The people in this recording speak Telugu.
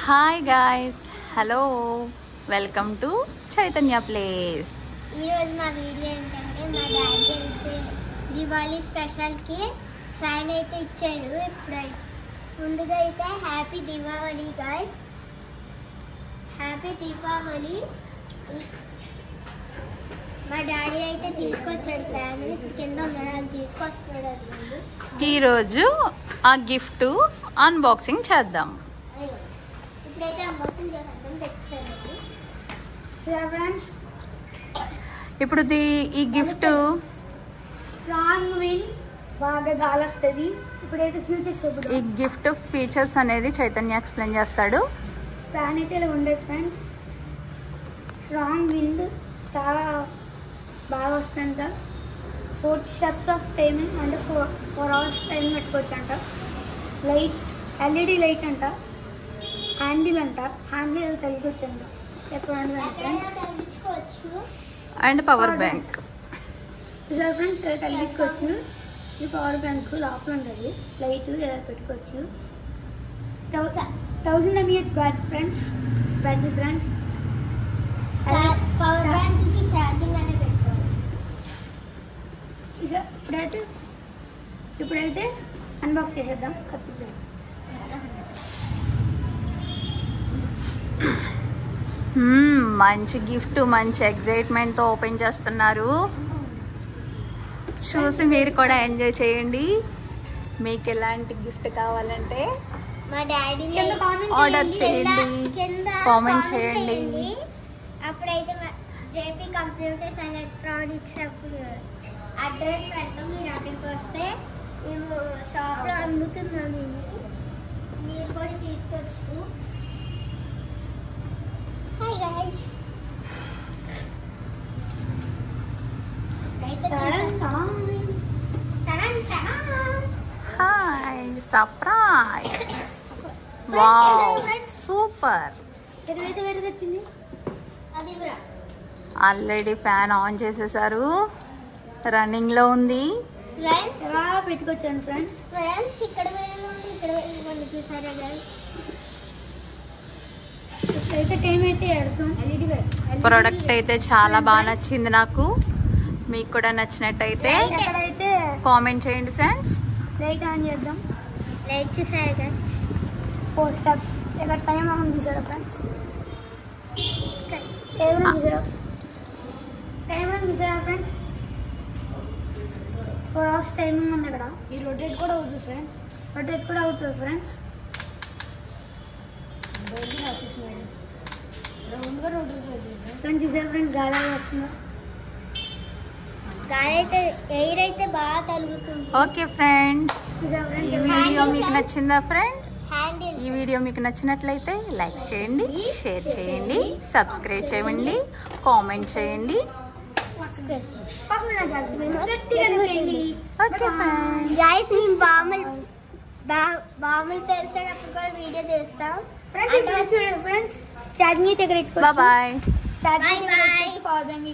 Hi guys, hello, welcome to Chaitanya place. ఈరోజు మా వీడియో ఏంటంటే మా డాడీ అయితే దివాళీ స్పెషల్కి ఫ్యాన్ అయితే ఇచ్చాడు. ఇప్పుడైతే ముందుగా అయితే happy Deepavali guys, happy Deepavali. మా డాడీ అయితే తీసుకొచ్చాడు ఫ్యాన్, కింద ఉన్నాడు తీసుకొస్తున్నాడు. ఈరోజు ఆ గిఫ్ట్ అన్బాక్సింగ్ చేద్దాం. ఇప్పుడైతే అన్బాక్సింగ్ చేద్దాం. తెచ్చాను ఫ్రెండ్స్. ఇప్పుడు ఈ గిఫ్ట్ స్ట్రాంగ్ విండ్, బాగా గాలి వస్తుంది. ఇప్పుడైతే ఫ్యూచర్స్ ఈ గిఫ్ట్ ఫీచర్స్ అనేది చైతన్య ఎక్స్ప్లెయిన్ చేస్తాడు. ఫ్యాన్ అయితే ఇలా ఉండేది ఫ్రెండ్స్. స్ట్రాంగ్ విండ్, చాలా బాగా వస్తుందంట. 4 స్టెప్స్ ఆఫ్ టైమింగ్ అంటే 4 అవర్స్ టైం పెట్టుకోవచ్చు అంట. లైట్ ఎల్ఈడి లైట్ అంట. హ్యాండిల్ అంట, హ్యాండిల్ తగ్గించవచ్చు అంట. అండ్ పవర్ బ్యాంక్ ఫ్రెండ్స్ తగ్గించుకోవచ్చు. ఈ పవర్ బ్యాంక్ లోపల ఉంటుంది. లైట్ ఇలా పెట్టుకోవచ్చు. 1000 mAh battery friends. Power bank కి ఛార్జింగ్ అనేది పెట్టుకోవాలి. ఇప్పుడైతే అన్బాక్స్ చేసేద్దాం. మంచి గిఫ్ట్, మంచి ఎక్సైట్మెంట్తో ఓపెన్ చేస్తున్నారు. చూసి మీరు కూడా ఎంజాయ్ చేయండి. మీకు ఎలాంటి గిఫ్ట్ కావాలంటే మా డాడీ ఆర్డర్ చేయండి, కామెంట్ చేయండి. అప్పుడైతే జేపీ కంప్యూటర్స్ అండ్ ఎలక్ట్రానిక్స్ అప్పుడు అడ్రస్ పెడతాం. మీరు అక్కడికి వస్తే మేము షాప్లో అమ్ముతున్నాము. మీరు కూడా తీసుకోవచ్చు. Hi guys. Hi, surprise. Wow, super. వచ్చింది అది ఆల్రెడీ ఫ్యాన్ ఆన్ చేసేసారు, రన్నింగ్ లో ఉంది. పెట్టుకొచ్చాను ఫ్రెండ్స్. ఇక్కడ ఇక్కడ చూసారా గైస్. ప్రోడక్ట్ అయితే చాలా బాగా నచ్చింది నాకు. మీకు కూడా నచ్చినట్టయితే కామెంట్ చేయండి ఫ్రెండ్స్. లైట్ ఆన్ చేద్దాం. లైట్ చూసారా గైస్. 4 స్టెప్స్. ఇక్కడ టైం ఆన్ చూసారా ఫ్రెండ్స్. టైం ఆన్ చూసారా ఫ్రెండ్స్. 4 అవర్స్ టైమింగ్ ఉంది ఇక్కడ. ఈ రొటేట్ కూడా అవుతుంది ఫ్రెండ్స్. ఫ్రెండ్స్ చూసారా ఫ్రెండ్స్, గాలి వస్తుంది. గాలి అయితే ఎయిర్ అయితే బాగా తగులుతుంది. ఓకే ఫ్రెండ్స్, ఈ వీడియో మీకు నచ్చిందా ఫ్రెండ్స్? ఈ వీడియో మీకు నచ్చినట్లయితే లైక్ చేయండి, షేర్ చేయండి, సబ్స్క్రైబ్ చేయండి, కామెంట్ చేయండి. ఓకే గైస్, మేము బాములు తెలిసేటప్పుడు కూడా వీడియో చేస్తాం. ఫ్రెండ్స్ ఛార్జింగ్ అయితే బాయ్. Power bank